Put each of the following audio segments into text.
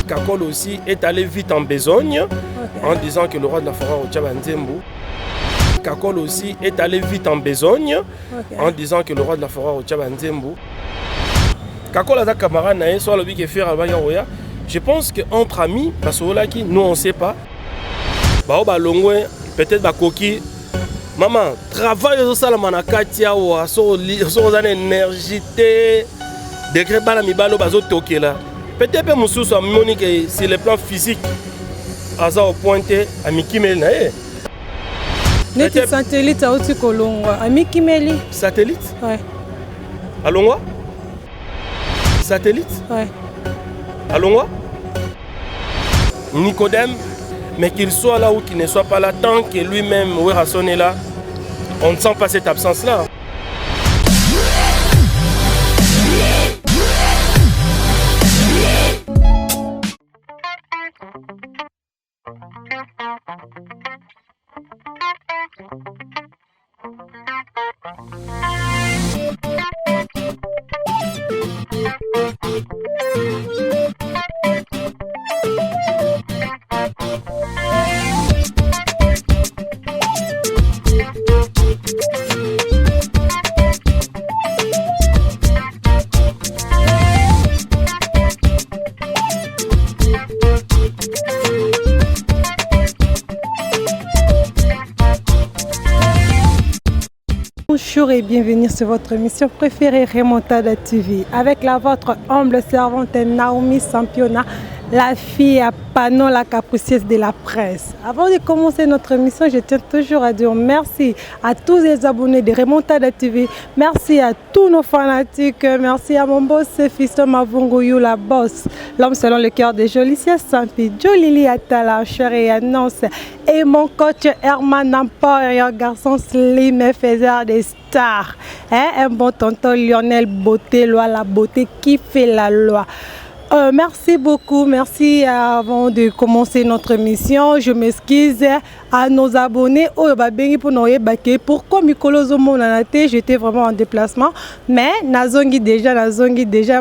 Kakol aussi est allé vite en besogne en disant que le roi de la forêt Ochaba Nzembo. Kakol aussi est allé vite en besogne en disant que le roi de la forêt Ochaba Nzembo. Kakol a camarade nae soit le bique faire Albaya Oya. Je pense qu'entre amis, parce que là qui nous on sait pas. Bah longwe peut-être ba coquille. Maman, travail au salamana katia ou à son énergie degré bala mi balo bazo toke là. Peut-être que Moussou soit monique sur le plan physique. Aza au pointé à Mikimeli na e. Neti satellite à Oti Kolongwa à Mikimeli. Satellite? Ouais. À Longwa? Satellite? Ouais. À Longwa? Nicodème, mais qu'il soit là ou qu'il ne soit pas là, tant que lui-même Werrason est là, on ne sent pas cette absence-là. Bonjour et bienvenue sur votre émission préférée Remontada TV avec la votre humble servante Naomi Sampiona, la fille à panneau, la capricieuse de la presse. Avant de commencer notre émission, je tiens toujours à dire merci à tous les abonnés de Remontada TV, merci à tous nos fanatiques, merci à mon boss Fiston Mavungoyou, la boss, l'homme selon le cœur de Jolicia Sampi, Jolili Atala, chérie Annonce, et mon coach Herman Nampor, un garçon slim et faiseur des stars. Un bon tonton Lionel Beauté, loi la beauté qui fait la loi. Merci beaucoup, merci avant de commencer notre émission. Je m'excuse à nos abonnés. Pourquoi Mikolo Zomo Nanate, j'étais vraiment en déplacement. Mais Nazongi déjà,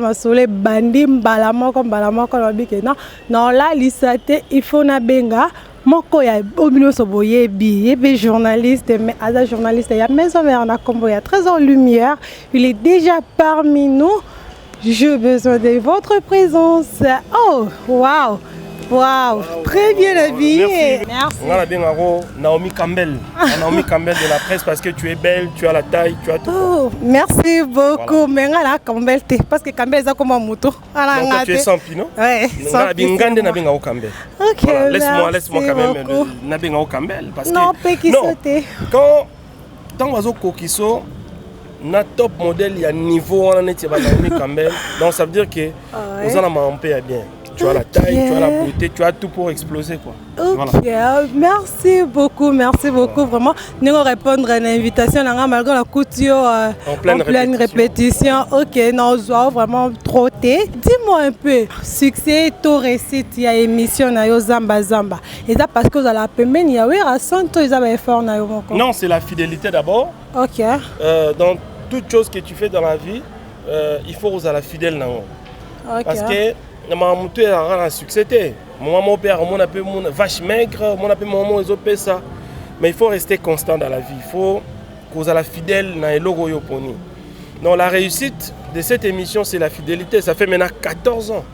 ma soleil bandim balama comme non là, l'isate, il faut na benga. Moko ya obino soboye bi yebe journaliste mais ada journaliste ya maison mère na combo ya Trésor Lumière, il est déjà parmi nous. J'ai besoin de votre présence. Oh waouh, waouh, très bien habillé. Merci. On a bien Naomi Campbell, Naomi Campbell de la presse parce que tu es belle, tu as la taille, tu as tout. Oh, merci beaucoup. Mais on a Campbell parce que Campbell est comme un mouton. Donc tu es sans pino. Ouais. Sans pino. Campbell. Ok. Voilà, laisse-moi quand même Nabinga Campbell parce que non, qui sauter. Quand on a Kokiso, na top modèle, il y a niveau on est Naomi Campbell. Donc ça veut dire que vous en avez bien. Tu as la taille, tu as la beauté, tu as tout pour exploser quoi. Ok, voilà. Merci beaucoup, vraiment. Nous allons répondre à l'invitation malgré la couture en pleine répétition. Ok, non, je dois vraiment trotter. Dis-moi un peu, succès, tout récit, il y a émission na Zamba. Et ça parce que vous allez appeler, il y a Werrason, ils avaient effort na Non, c'est la fidélité d'abord. Ok. Dans toute chose que tu fais dans la vie, il faut vous être fidèle na. Ok. Parce que mon père a un succès. Mon père a une vache maigre, mon père ça. Mais il faut rester constant dans la vie. Il faut que vous soyez fidèle dans le logo Yoponi. Donc la réussite de cette émission, c'est la fidélité. Ça fait maintenant 14 ans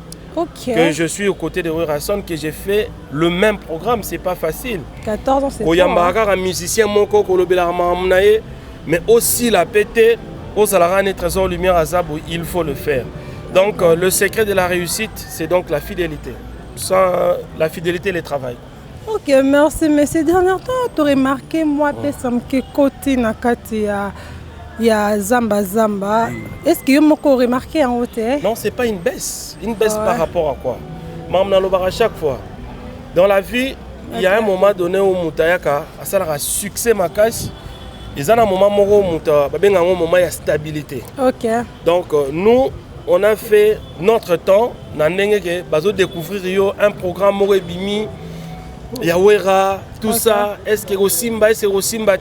que je suis aux côtés de Werrason, que j'ai fait le même programme. C'est pas facile. 14 ans, c'est trop. Il y a un musicien, mais aussi la pété, au Salarane Trésor Lumière à Zabou, il faut le faire. Donc le secret de la réussite, c'est donc la fidélité. Sans la fidélité, le travail. Ok, merci. Mais ces derniers temps, tu as remarqué, moi, que côté Nakati, il y a Zamba. Est-ce que tu as remarqué en hauteur? Non, ce n'est pas une baisse. Une baisse par rapport à quoi? À chaque fois. Dans la vie, il y a un moment donné où Moutayaka a un succès makash. Il y a un moment où il y a stabilité. Ok. Donc nous, on a fait notre temps, on a découvrir un programme Morebimi, Yawera, tout ça. Est-ce que c'est Rosimba?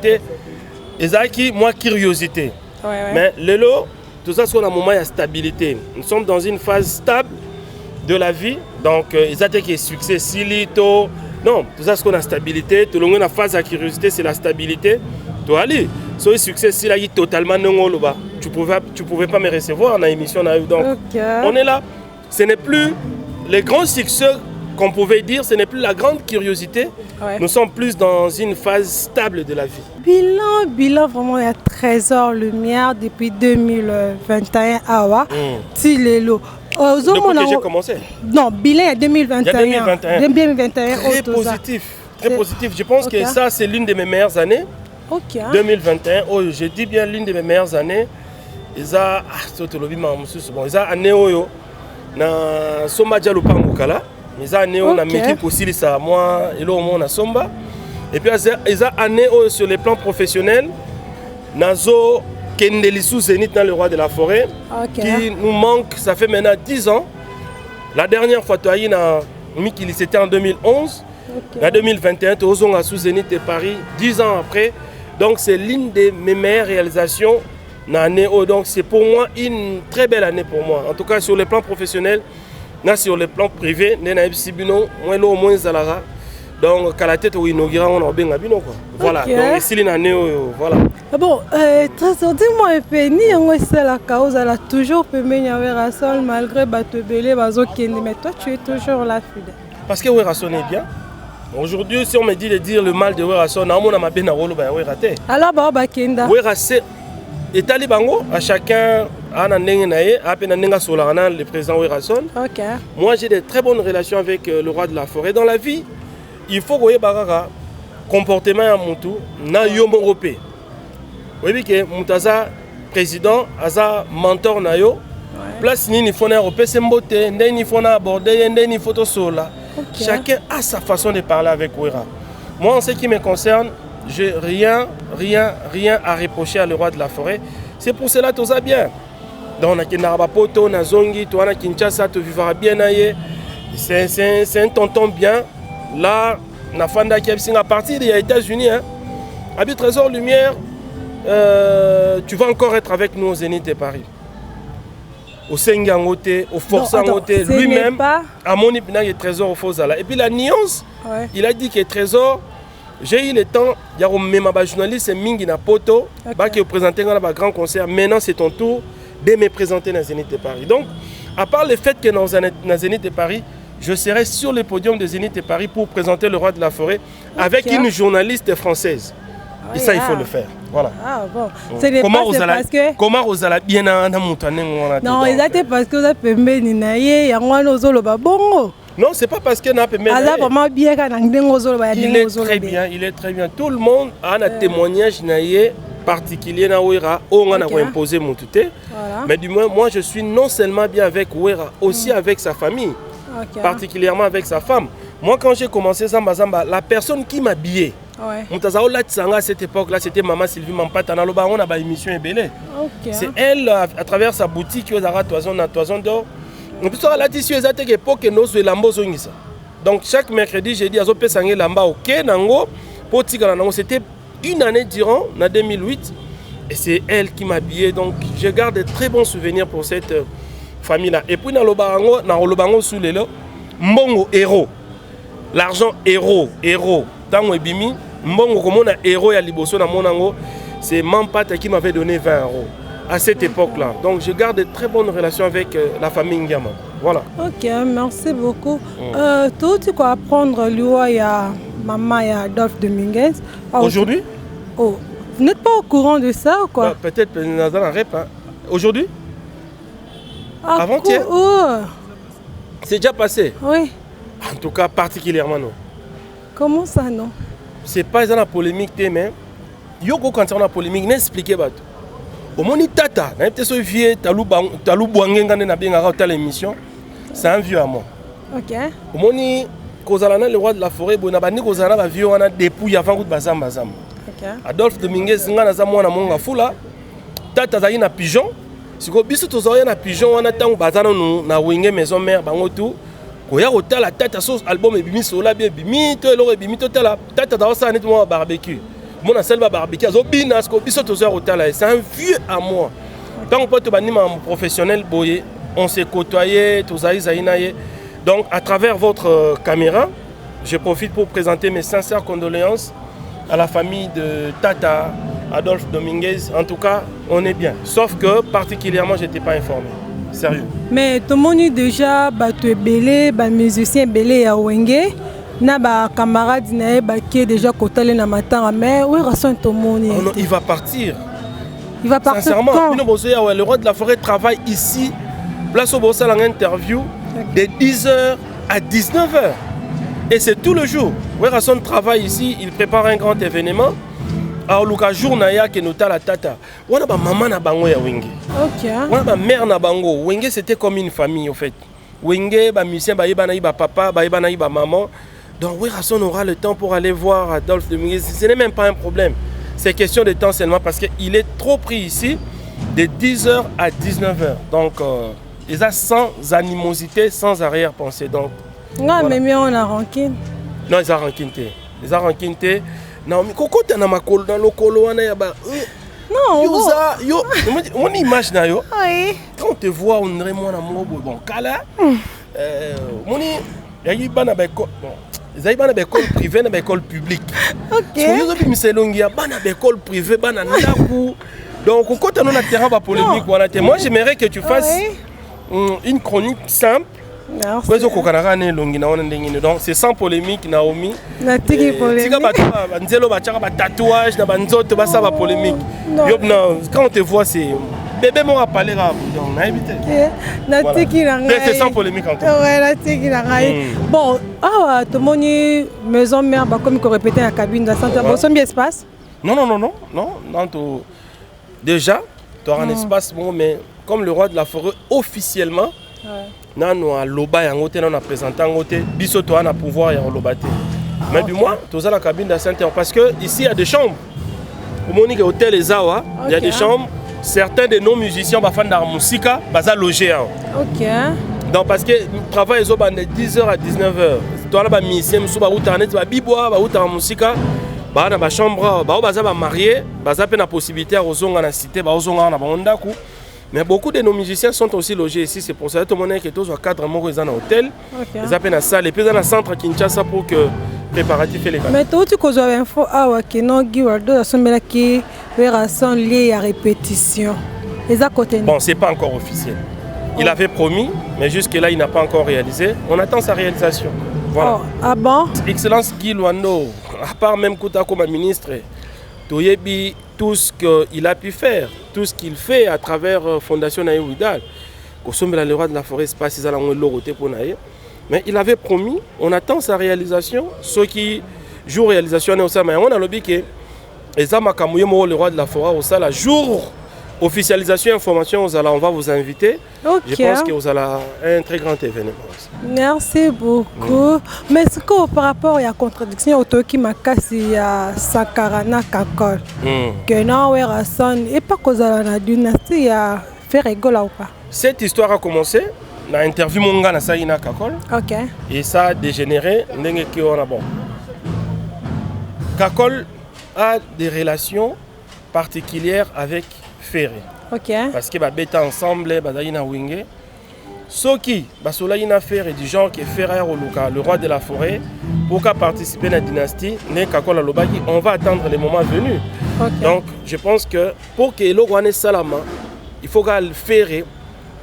Et ça qui, moi, curiosité. Mais tout ça, c'est un moment de stabilité. Nous sommes dans une phase stable. de la vie. Donc, ils ont été succès, silito. Non, tout ça, c'est qu'on a stabilité. Tout le monde a phase à curiosité, c'est la stabilité. Tu as allé. So, le succès, c'est là, totalement non. Tu pouvais pas me recevoir en émission. Donc, on est là. Ce n'est plus les grands succès qu'on pouvait dire, ce n'est plus la grande curiosité. Ouais. Nous sommes plus dans une phase stable de la vie. Bilan vraiment, il y a Trésor Lumière depuis 2021 à Wa. Tilelo. Depuis que j'ai commencé. Non, bilan 2021. Il y a 2021. Très positif. Très positif. Je pense que ça, c'est l'une de mes meilleures années. 2021. Oh, je dis bien l'une de mes meilleures années. Ils ont année oyo na somba dialo pangukala. Ils ont année on a mis aussi ça moi et là au moins na somba. Et puis ils ont année sur les plans professionnels. Nazo Kendelisu Zénith dans le roi de la forêt qui nous manque, ça fait maintenant 10 ans. La dernière fois tu as eu c'était en 2011. En 2021 tu as sous Zénith de Paris 10 ans après. Donc c'est l'une de mes meilleures réalisations. Donc c'est pour moi une très belle année pour moi. En tout cas sur le plan professionnel, sur le plan privé, donc à la tête où inaugurant on a bien bino quoi. Voilà. Donc ici une année voilà. Bon, Trésor, dis-moi un peu, ni c'est la cause, elle a toujours permis à Sol malgré Batebele, Bazokene, mais toi tu es toujours là fidèle. Parce que Werason est bien. Aujourd'hui, si on me dit de dire le mal de Werason, on a ma bien à Wolo, alors bah Kenda. Werason et Talibango, à chacun a le président Werason. Moi j'ai de très bonnes relations avec le roi de la forêt. Dans la vie, il faut que Barara comportement à Moutou, na yomo europé. Vous voyez que Moutaza président, aza mentor na yo. Place ni faut na europé sembote, ni faut na aborder, ni photo sola. Chacun a sa façon de parler avec Wera. Moi en ce qui me concerne, j'ai rien à reprocher à le roi de la forêt. C'est pour cela que tout ça bien. Donc, on a Kinarabapoto, on a Zongi, on a Kinshasa, tu vivras bien. C'est un tonton bien. Là, on a Fanda qui est à partir des États-Unis. Habit Trésor Lumière, tu vas encore être avec nous au Zénith de Paris. Au Sengangote, au Forçangote, lui-même, à mon épinage, Trésor au Fosala. Et puis la nuance, il a dit que Trésor. J'ai eu le temps, il y a un journaliste Mingi Napoto qui est présenté dans le grand concert. Maintenant, c'est ton tour de me présenter dans Zénith de Paris. Donc, à part le fait que dans Zénith de Paris, je serai sur le podium de Zénith de Paris pour présenter le roi de la forêt avec une journaliste française. Et ça, il faut le faire. Voilà. Ah bon. Comment vous allez bien non, exactement parce que vous avez permis de naïe, bongo. Non, c'est pas parce qu'il a permis. Il est très bien. Tout le monde a un témoignage particulier na Wera, on a imposé mon tuté. Mais du moins, moi je suis non seulement bien avec Wera, aussi avec sa famille, particulièrement avec sa femme. Moi quand j'ai commencé Zamba Zamba, la personne qui m'a habillé, à cette époque-là, c'était Maman Sylvie Mampata, on a une émission ébélée. C'est elle, à travers sa boutique, qui a toison d'or. Donc chaque mercredi, j'ai dit c'était une année durant, en 2008, et c'est elle qui m'a habillé. Donc je garde de très bons souvenirs pour cette famille-là. Et puis dans le Lobango sous les lots, Mbongo héros, l'argent héros, dans le bimi, Mbongo comme on a héros à Liboso dans mon ango, c'est Mampata qui m'avait donné 20 € à cette époque-là. Donc je garde de très bonnes relations avec la famille Ngama. Voilà. Ok, merci beaucoup. Toi, tu vas apprendre l'UA, il y a maman et Adolphe Dominguez. Aujourd'hui? Oh, vous n'êtes pas au courant de ça ou quoi? Peut-être dans la rep. Aujourd'hui? Avant-hier? C'est déjà passé? Oui. En tout cas, particulièrement non. Comment ça non? C'est pas dans la polémique, mais Yoko quand on a polémique, n'expliquez pas tout. Au moni tata, l'émission, c'est un vieux à moi. Ok. Au moni, Kozalana, le roi de la forêt, Bonabani Kozalana, vieux, on a dépouille avant de Bazam. Adolphe Dominguez, on a mon foula, tata zaï na pigeon. Si vous avez un pigeon, on a tant de na wingé maison mère, bangotou. Koya la tata sauce album et bimi sola bien bimi, to l'or et bimi to la tata dans ça net moi barbecue. Mon selva barbecue, azobinas ko biso tozo hôtel, c'est un vieux à moi. Tant que tu bani mon professionnel boyé, on s'est côtoyé, tous aïe zaïnaye. Donc à travers votre caméra, je profite pour présenter mes sincères condoléances à la famille de Tata Adolphe Dominguez. En tout cas, on est bien. Sauf que particulièrement, je n'étais pas informé. Sérieux. Mais tout le monde est déjà tu es belé, musicien belé à Wenge. Na ba camarade qui est déjà côté na matin mais où est tout le monde? Oh non, il va partir. Il va partir. Sincèrement, quand? Le roi de la forêt travaille ici. Place au bossa en interview de 10h à 19h. Et c'est tout le jour. Son travaille ici, il prépare un grand événement. Alors, le jour naya que nous la tata. On a ma maman na bango ya Wenge. OK. On a ma mère na bango. Wenge c'était comme une famille en fait. Wenge ba musicien ba yeba na iba papa, ba yeba na iba maman. Donc on aura le temps pour aller voir Adolphe Dominguez. Ce n'est même pas un problème. C'est question de temps seulement parce qu'il est trop pris ici de 10h à 19h. Donc ils ont sans animosité, sans arrière-pensée. Donc non, voilà. Mais on a rancune. Non, ils ont rancune. Ils ont rancune. Non, mais quand tu as dans le colo, non, yo, mon image na yo. Oui. Quand on te voit, on dirait moi na mo bon kala. Mon y bana ba ko. Ils ont une école privée, une école publique. OK. Ils ont une école privée, donc quand tu as un terrain de polémique, moi j'aimerais que tu fasses une chronique simple. Donc c'est sans polémique, Naomi. Tatouage, polémique. Quand on te voit, c'est bébé moi à parler là. C'est sans polémique en tout cas. Bon, tout le monde maison mère comme qu'on répétait la cabine de la santé. Bon, c'est bien espace. Non. Déjà, tu as un espace bon, mais comme le roi de la forêt officiellement. Nous à loba yangote nous présenté ngote biso to na pouvoir ya lobate mais du moins tu as la cabine de santé parce que ici il y a des chambres au Monique hôtel les awa il y a des chambres certains de nos musiciens ba fan d'art musica baza loger. OK. Donc parce que travail ils ont de 10h à 19h toi là ba musicien musu ba utarnet ba biboa ba utar musica ba na ba chambre ba baza ba marié baza pe na possibilité à ozonga na cité ba ozonga na ba ondaku. Mais beaucoup de nos musiciens sont aussi logés ici. C'est pour ça que tout le monde est tous cadre amoureux dans l'hôtel. Ils appellent à ça. Les pays dans le centre à Kinshasa pour que préparatifs et les gars. Mais toi, tu as une info que non, Guiwardo, qui sont liés à répétition. Bon, c'est pas encore officiel. Il avait promis, mais jusque-là, il n'a pas encore réalisé. On attend sa réalisation. Voilà. Ah bon? Excellence Guy Luando, à part même Kouta comme ministre, Toyebi, tout ce qu'il a pu faire, tout ce qu'il fait à travers Fondation Naï Ouidal, le roi de la forêt, mais il avait promis, on attend sa réalisation. Ceux qui jouent réalisation, on a lobby que le roi de la forêt, au jour officialisation, information, on va vous inviter. Okay. Je pense que vous allez un très grand événement. Merci beaucoup. Mais ce que par rapport à la contradiction, qui m'a cassé à Sakarana Kakol, que non, et pas cause de la dynastie, à faire rigoler ou pas. Cette histoire a commencé dans l'interview Monga na Saïna Kakol. OK. Et ça a dégénéré. Bon. Kakol a des relations particulières avec Ferré. OK. Parce que bêta ensemble, badaïna wingé. Soki, basolaïna Ferré du genre que Ferré le roi de la forêt, pour participer à la dynastie, Kakol Alobaki, on va attendre les moments venus. Okay. Donc, je pense que pour que l'Ogwane Salama, il faut qu'elle Ferré,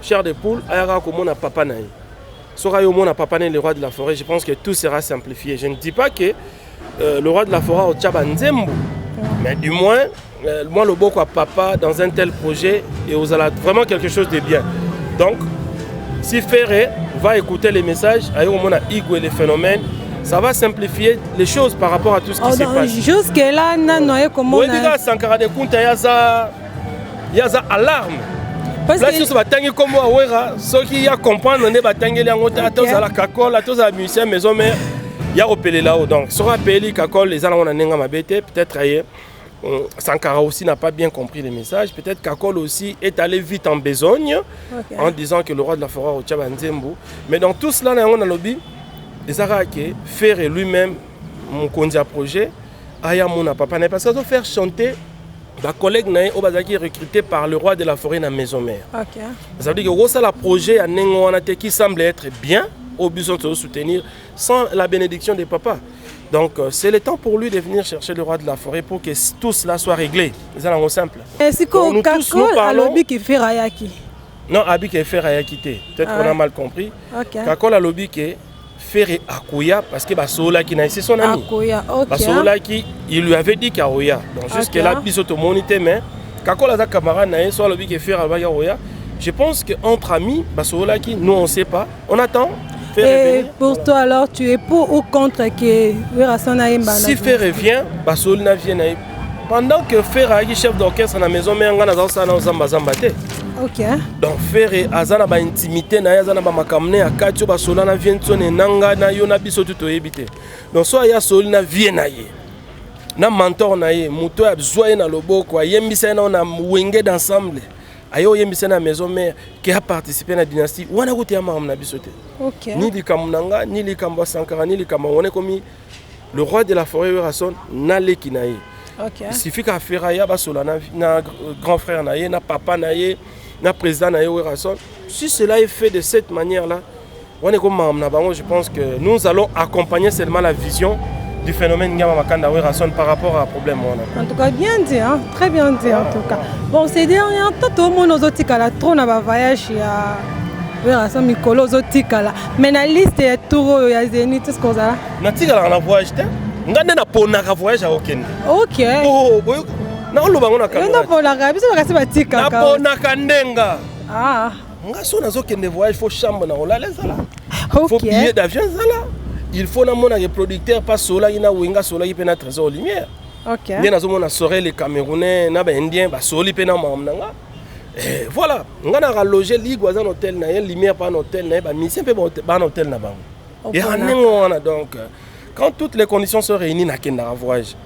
chair de poule, ayara comme on a papa naï. Sora yomo na papa naï, le roi de la forêt, je pense que tout sera simplifié. Je ne dis pas que le roi de la forêt au Tchabanzembo, mais du moins, moi le boko à papa dans un tel projet et vous allez vraiment quelque chose de bien. Donc, si Ferré va écouter les messages, ayomona Igwe les phénomènes, ça va simplifier les choses par rapport à tout ce qui se passe. Jusque là, non, comment on a Sankara de Kunta yaza alarme. Parce que là, si va tangi comme Awera, ceux qui ya comprendre ne va tangi les angota, tous à la Kakol, tous à la musicien maison mère, il y a opélé là-haut. Donc, sur la Péli Kakol, les gens on a nenga mabete, peut-être ailleurs. Sankara aussi n'a pas bien compris les messages. Peut-être Kakol aussi est allé vite en besogne en disant que le roi de la forêt au Tchabanzembo. Mais dans tout cela, on a lobby. Les Araké, Ferré lui-même, mon candidat projet, Ayamona Papa, parce qu'ils ont fait chanter la collègue Naé Obazaki recruté par le roi de la forêt dans la maison mère. Okay. Ça veut dire que ça, le projet à Nengoanate qui semble être bien, au besoin de soutenir sans la bénédiction des papas. Donc c'est le temps pour lui de venir chercher le roi de la forêt pour que tout cela soit réglé. C'est un simple. Est-ce que Kakol a lobby qui fait Rayaki? Non, Abi qui fait Rayaki. Peut-être qu'on a mal compris. Kakol a lobby qui fait Akoya parce que Basola qui n'a c'est son ami. Akoya, ok. Basola qui il lui avait dit qu'Akoya. Donc jusque là, bisoto monité mais Kakol a sa camarade n'a soit lobby qui fait Akoya. Je pense qu'entre amis, Basola qui nous on ne sait pas. On attend. Et pour toi alors, tu es pour ou contre que Werason Naïmba? Si Fer revient, Basolina vient. Pendant que Fer a été chef d'orchestre à la maison, mais on a Zambate. Ok. Donc Fer et Azana ba intimité na Azana ba makamne à Katio Basolana vient sonner nanga na yo na biso tout éviter. Donc soit ya Solina vient na ye. Na mentor na ye, muto a besoin na loboko, yembisa na on a wenge d'ensemble. Ayo yembisa na maison mère qui a participé à la dynastie. On a goûté à ma bisoté. Ok. Ni li Kamunanga, ni li Kamba Sankara, ni li Kamba. On est comme le roi de la forêt Werason n'allait qui naïe. Ok. Il suffit qu'à Ferraya, na grand frère naïe, na papa naïe, na président naïe Werason. Si cela est fait de cette manière-là, on est comme je pense que nous allons accompagner seulement la vision du phénomène Ngama Makanda Werason par rapport à problème. En tout cas, bien dit, hein? Très bien dit en tout cas. Bon, ces derniers temps, tout le monde a trop de voyage à Werason Mikolo Zotikala. Mais la liste est tout, il y a des tout ce qu'on a. Natikala na voyage, ngande na pona ka voyage à Okende. Ok. Oh, na oloba ngona ka. Na pona ka, biso ka sibatika ka. Na pona ka ndenga. Ah. Nga so na zokende voyage, faut chambre na olala zala. Ok. Faut billet d'avion zala. Il faut que les producteurs passent sur la Winga Sola qui peut être trésor lumière. Ok. Bien na soré les Camerounais, na Indiens, ba soli pe na mamnanga. Et voilà, on a logé ligue dans un hôtel na lumière pas un hôtel na ba mission pe ba un hôtel na bango. Et donc quand toutes les conditions sont réunies na kenda voyage.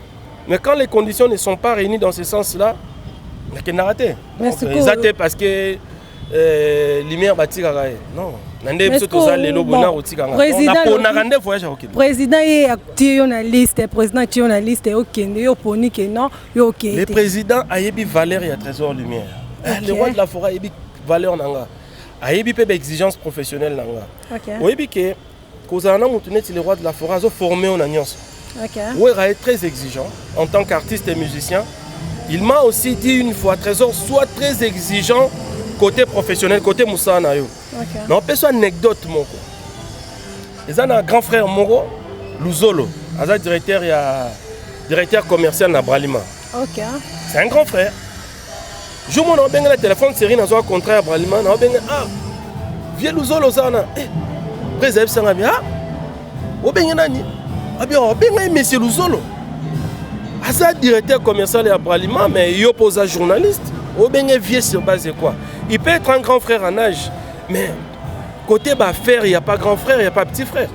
Mais quand les conditions ne sont pas réunies dans ce sens-là, na kenda raté. Ils attaient parce que lumière batika non. Président est journaliste, président est journaliste, le président a eu valeur et trésor lumière. Le roi de la forêt a eu valeur nanga. A eu peu d'exigence professionnelle nanga. Oui que Kozana Moutunet le roi de la forêt a formé en alliance. Oui, il est très exigeant en tant qu'artiste et musicien. Il m'a aussi dit une fois trésor soit très exigeant côté professionnel, côté Moussa Nayo. Mais on peut faire une anecdote. Il y a un grand frère Moro, Luzolo, directeur commercial na Bralima. C'est un grand frère. Je me suis le téléphone série dans un contrat à Bralima. Ah, vieux Luzolo, ça. Président Sangabi, ah, au Benganani. Ah bien, au Benganani, monsieur Luzolo. Ah, directeur commercial à Bralima, mais il oppose un journaliste. Au Benganani, vieux sur base de quoi? Il peut être un grand frère en âge, mais côté frère, il n'y a pas grand frère, il n'y a pas petit frère.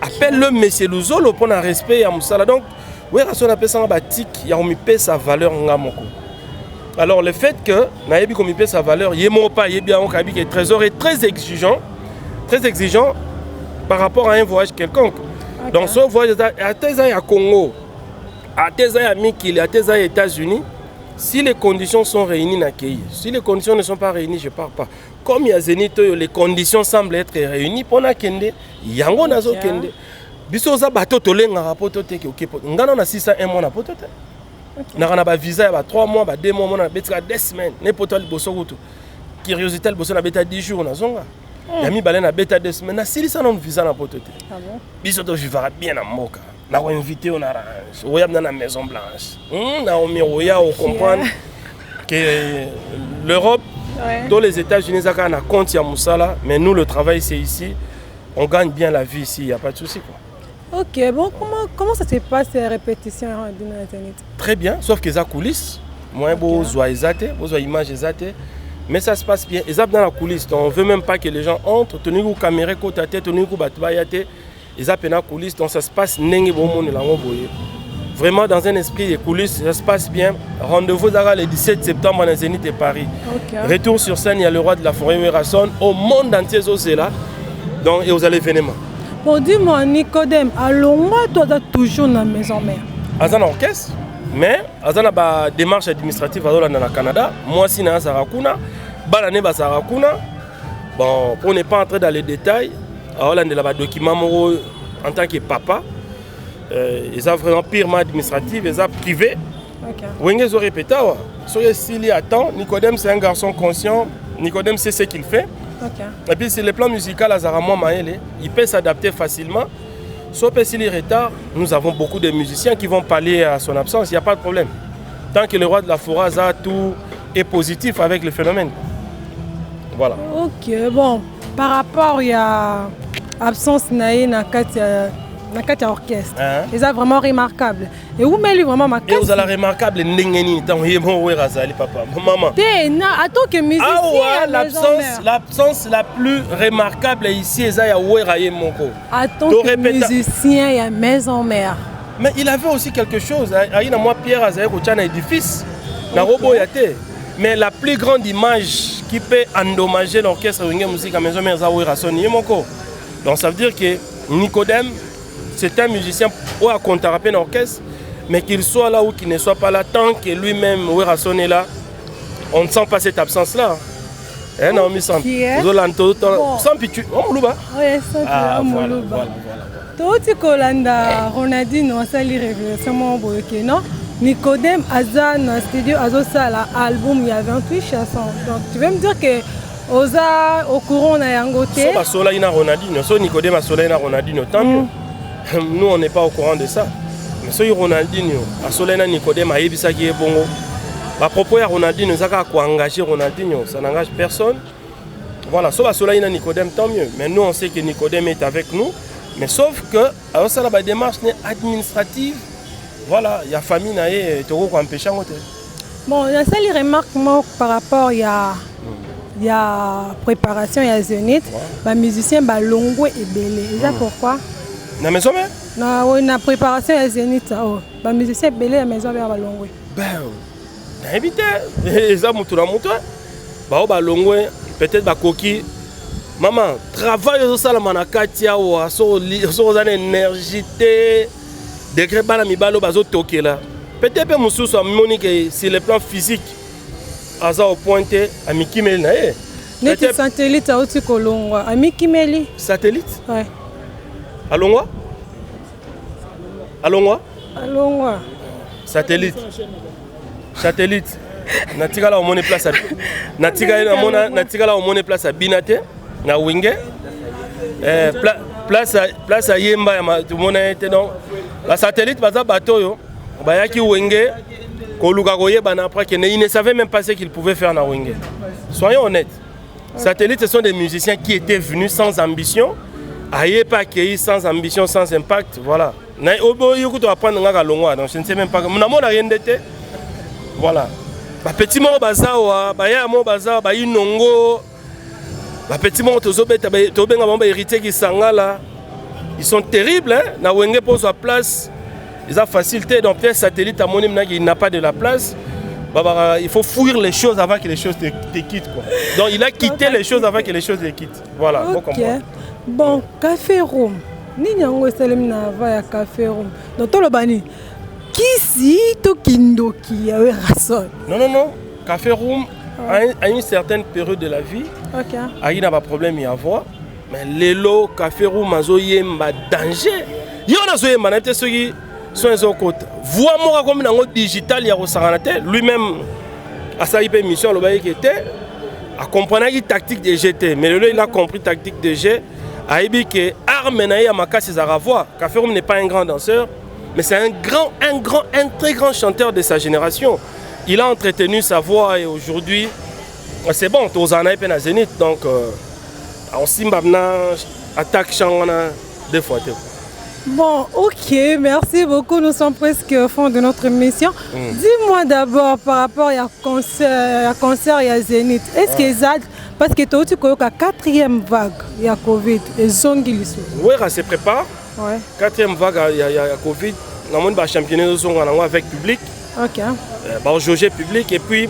Appelle-le monsieur Luzolo pour un respect à Moussala. Donc, oui, on appelle ça un batik, il y a mis sa valeur en Moko. Alors, le fait que Naïbi comme il sa valeur, il est bien au Kabi qui est trésor est très exigeant par rapport à un voyage quelconque. Donc, ce voyage à Tézaï à Congo, à Tézaï à Mikili, à Tézaï aux États-Unis. Si les conditions sont réunies, si les conditions ne sont pas réunies, je ne pars pas. Comme il y a Zénith, les conditions semblent être réunies pour la Kende. Yango nazo Kende. Bisoza bateau tolenga rapoto te ke ok. Ngana na 601 mois na poto te. Na ba visa ya 3 mois, 2 mois na betika 2 semaines. Ne poto le bosso kutu. Curiosité le bosso na beta 10 jours na zonga. Yami balé na beta 2 semaines. Na silisa na visa na poto te. Ah bon? Bisoto vivra bien na moka. Na invité on arrange. Oyam dans la Maison Blanche. Na omiroya on comprend que l'Europe, dans les États-Unis, ça a un compte à Moussala, mais nous le travail c'est ici. On gagne bien la vie ici, il n'y a pas de souci quoi. Ok, bon comment ça se passe ces répétitions d'une Zénith? Très bien, sauf qu'ils ont coulisses. Moi beau zoa exaté, beau zoa image exaté. Mais ça se passe bien. Ils ont dans la coulisse. Donc on veut même pas que les gens entrent, tenir une caméra côté à tête, tenir une batbayate. Ils ont la coulisses, donc ça se passe vraiment dans un esprit de coulisses, ça se passe bien. Rendez-vous le 17 septembre à Zénith et Paris. Retour sur scène, il y a le roi de la forêt Werason. Au monde entier, c'est là. Donc, et vous allez venir. Bon, dis-moi, Nicodème, allons toi toujours dans la maison mère? Azan orchestre, mais Azan a une démarche administrative dans le Canada. Moi, aussi, je suis Sarakuna. Balané, Sarakuna. Bon, pour ne pas entrer dans les détails, aolandela ba document en tant que papa ils ont vraiment purement administratif, ils ont privé. Wenge zo répéta wa. Soyez s'il attend, Nicodème c'est un garçon conscient, Nicodème sait ce qu'il fait. Et puis sur le plan musical, Azaramo Maële, il peut s'adapter facilement. Sauf s'il est retard, nous avons beaucoup de musiciens qui vont pallier à son absence, il n'y a pas de problème. Tant que le roi de la forêt a tout est positif avec le phénomène. Voilà. Ok, bon, par rapport à l'absence de Nakatia orchestre, c'est vraiment remarquable. Et où met lui vraiment ma Et vous allez remarquable, n'engeni, tant y est bon, oui, Razali, papa, maman. Attends que musicien. L'absence la plus remarquable ici, c'est ya Weraye Moko. Attends que musicien, il y a maison mère. Mais il avait aussi quelque chose. Il y a moi Pierre Azaïr au Tchana édifice, na Robo Yate. Mais la plus grande image qui peut endommager l'orchestre de musique à maison mère, c'est Weraye Moko. Donc ça veut dire que Nicodème, c'est un musicien ou à compter un orchestre, mais qu'il soit là ou qu'il ne soit pas là, tant que lui-même Werason est là, on ne sent pas cette absence-là. Eh non, mais sans pitu. On moulouba. Oui, sans moulouba. Tout ce qu'on a, Ronaldinho, on s'est dit révélations non? Nicodème Aza dans le studio Azosa l'album, il y a 28 chansons. Donc tu veux me dire que Oza au courant on a un côté. So Sola ina Ronaldinho, so Nicodème a Sola ina Ronaldinho. Tant mieux. Nous on n'est pas au courant de ça. Mais so Ronaldinho, a Sola ina Nicodème a yebisa qui est bongo. À propos de Ronaldinho, ça a engagé Ronaldinho, ça n'engage personne. Voilà, sauf à Sola ina Nicodème, tant mieux. Mais nous on sait que Nicodème est avec nous. Mais sauf que alors ça la démarche administrative. Voilà, il y a famille naé toko ko empêcher ngote. Bon, il y a seule remarque par rapport il y a préparation, il y a Zénith, les musiciens ba longo et belé. C'est pourquoi? Na maison mais? Na préparation il y a Zénith, les musiciens belé la maison ba longo. Ben, na éviter ça mutura mutura. Ba longo peut-être ba koki. Maman, travail au salama na katia wa so za énergie té degré bala mi balo bazo toquer là. Peut-être mususu monique sur le plan physique. Aza au pointé à Mikimeli na eh. Net satellite a oti kolongwa à Mikimeli. Satellite? Ouais. Alongwa? Alongwa? Alongwa. Satellite. Satellite. Natikala au mone place à Natikala au mone place à Binate na Winge. Place à Yemba ya tout monde était donc la satellite baza bateau yo. Bayaki Winge. Ils ne savaient même pas ce qu'ils pouvaient faire dans Wenge. Soyons honnêtes. Satellites, ce sont des musiciens qui étaient venus sans ambition, aïe pas accueillis sans ambition, sans impact. Voilà. Donc je ne sais même pas. Mon amour n'a rien d'été. Voilà. Petit mot bazawa, baya mo bazawa, bayi nongo. Petit mot tozobeta, tobenga bamba héritier qui sangala. Ils sont terribles, hein. Na Wenge pour sa place. Ils ont facilité, donc peut-être satellite à mon il n'a pas de la place. Il faut fouiller les choses avant que les choses te quittent. Quoi. Donc il a quitté les choses avant que les choses te quittent. Voilà, ok. Bon, Café Room. Ni nyango selemna va ya Café Room. Donc tout le bani. Qui si to kindoki ya rason. Non. Café Room à une certaine période de la vie. OK. Il n'a pas de problème à avoir. Mais les lots Café Room azoye mba danger. Yo na zoye manate soki voix moi comme dans le digital il y a lui-même à sa émission le bail qui était à comprendre la tactique de GT mais là il a compris tactique de G a dit que arme naïa maka ses aravois Café Room n'est pas un grand danseur mais c'est un très grand chanteur de sa génération. Il a entretenu sa voix et aujourd'hui c'est bon tous en a peine à Zénith donc on simbabna attaque changana deux fois. Bon, ok, merci beaucoup. Nous sommes presque au fond de notre émission. Dis-moi d'abord par rapport à concert et à Zénith. Est-ce que ça, parce que tu as la quatrième vague, il y a Covid, et Zongilisou. Oui, ça se prépare. Ouais. Quatrième vague, il y a Covid. Nous avons un championnat avec le public. Ok. Au jauger public. Et puis,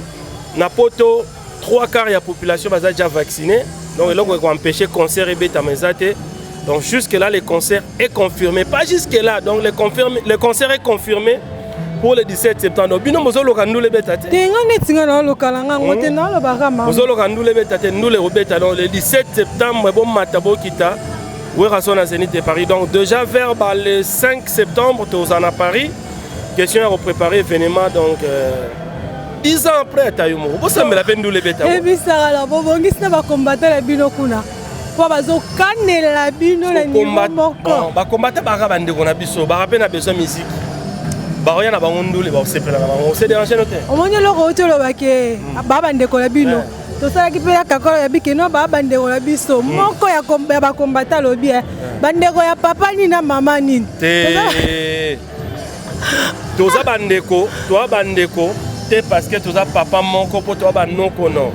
Napoto, 3/4 de la population est déjà vaccinée. Donc, là, on va empêcher le concert et bêta mesate. Donc jusque-là, le concert est confirmé. Pas jusque-là, donc le concert est confirmé pour le 17 septembre. Bino mozo lokandu le betate. Mozo lokandu le betate, nous le rebeta. Donc le 17 septembre, bon matabo kita Oui, Rasson à Zénith de Paris. Donc déjà vers le 5 septembre, tu es à Paris. Question à préparer événement. Donc 10 ans après, tu as eu mon. Vous savez la peine de les bêta. Et puis ça, là, bon, on va combattre la bino kuna. Pour bazo canne la bino la niveau moko. Ba combattre ba bande qu'on a biso. Ba rappel na besoin musique. Ba rien na ba ondule ba se pela na ba. On s'est dérangé noté. On m'a dit le retour le baké. Ba bande ko la bino. To ça qui peut ya kakolo ya bikeno ba bande ko la biso. Moko ya ba combattre le bien. Bande ko ya papa ni na mama ni. Toza bandeko, toi bandeko, c'est parce que toza papa monko pour toi banoko non.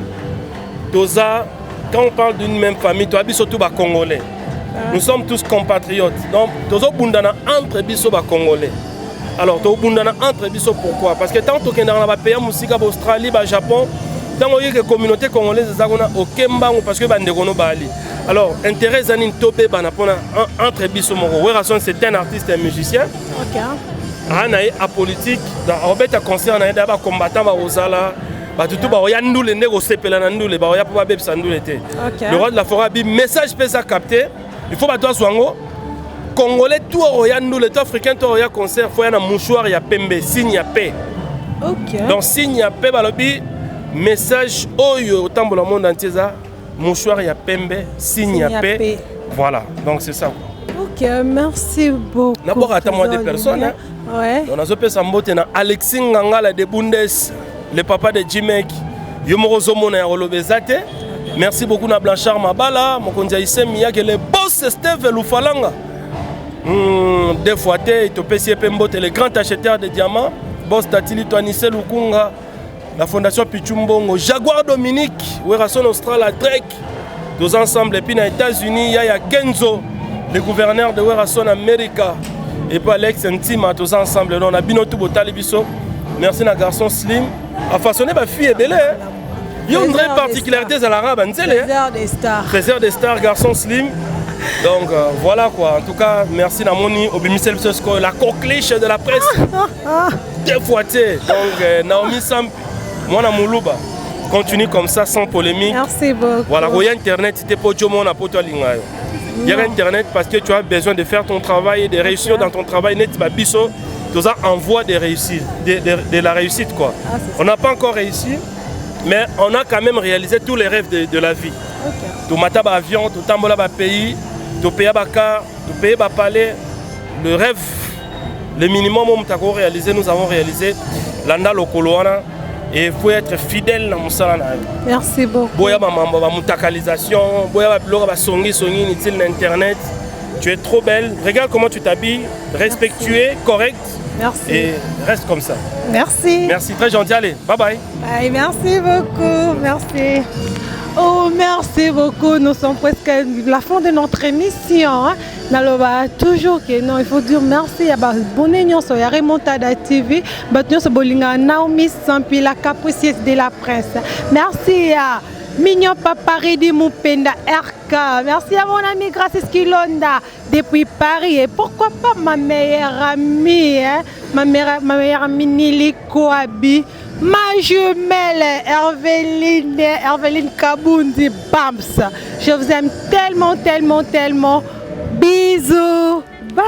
Toza, quand on parle d'une même famille, toi biso tout ba congolais. Nous sommes tous compatriotes. Donc toza bundana entre biso ba congolais. Alors toza bundana entre biso pourquoi? Parce que tant que dans la pays musique Australie, ba Japon, tant que la communauté congolaise zagona au Kembango parce que bandeko no bali. Alors intérêt zanin topé banapona entre biso moko. Werason c'est un artiste et un musicien. OK. Anaï apolitique, en fait, concert anaï d'abord combattant ba Osala, ba tutu ba oyandu le nego sepela nandu ba oya pas beb sandu l'été. Le roi de la forêt bi message peut ça capter. Il faut pas toi soango. Congolais tout oyandu le africain tout oya concert faut y a mouchoir ya pembe signe ya paix. OK. Donc signe ya paix ba lobi message oyo autant le monde entier ça mouchoir ya pembe signe ya paix. Voilà. Donc c'est ça. OK, merci beaucoup. D'abord attends-moi des personnes. Hein. Ouais. On a zopé Sambote na Alexis Ngangala de Bundes, le papa de Jimek, Yomoro Mona ya Rolobezate. Merci beaucoup na Blanchard Mabala, Mokondia Issem Miyake, le boss Steve Loufalanga. Deux fois te, Topé Siepembote, le grand acheteur de diamants, boss Tatili Toanisse Lukunga, la fondation Pichumbongo, Jaguar Dominique, Werason Austral à Drake, tous ensemble, et puis aux États-Unis, il y a Kenzo, le gouverneur de Werason America. Et puis Alex Ntima, tous ensemble, on a binotou botali biso. Merci na garçon Slim. A façonné ma fille est belle. Il y a une vraie particularité à l'arabe, Trésor des stars. Trésor des stars, garçon Slim. Donc voilà quoi. En tout cas, merci Namoni Obimisel Sosko, la coqueliche de la presse. Deux fois donc Naomi Sam, moi Moulouba. Continue comme ça sans polémique. Merci beaucoup. Voilà, il y a internet, c'était pour tout le monde à Poto Lingayo. Il y a Internet parce que tu as besoin de faire ton travail et de réussir dans ton travail. Net Babiso, tout ça envoie des réussites, de la réussite quoi. On n'a pas encore réussi, mais on a quand même réalisé tous les rêves de la vie. Tout mataba avion, tout tambola ba pays, tout payer ba car, tout payer ba palais. Le rêve, le minimum on réalisé, nous avons réalisé. Landa Lokoloana. Et il faut être fidèle dans mon salon. Merci beaucoup. Boya ma mutakalisation, boya ma blog, ma songi inutile d'internet. Tu es trop belle. Regarde comment tu t'habilles, respectueux, correct. Merci. Et reste comme ça. Merci. Merci, très gentil. Allez, bye bye. Bye, merci beaucoup. Merci. Oh, merci beaucoup. Nous sommes presque à la fin de notre émission. Hein. Toujours que non, il faut dire merci à Bonne sur la Remontada TV, Naomi Sampi, la capricieuse de la presse. Merci à Mignon Papa Redi Moupenda RK. Merci à mon ami Gracis Kilonda depuis Paris. Et pourquoi pas ma meilleure amie, hein? ma meilleure amie Nili Kouabi. Ma jumelle Herveline Kabundi Bams. Je vous aime tellement, tellement, tellement. Bisous. Bye.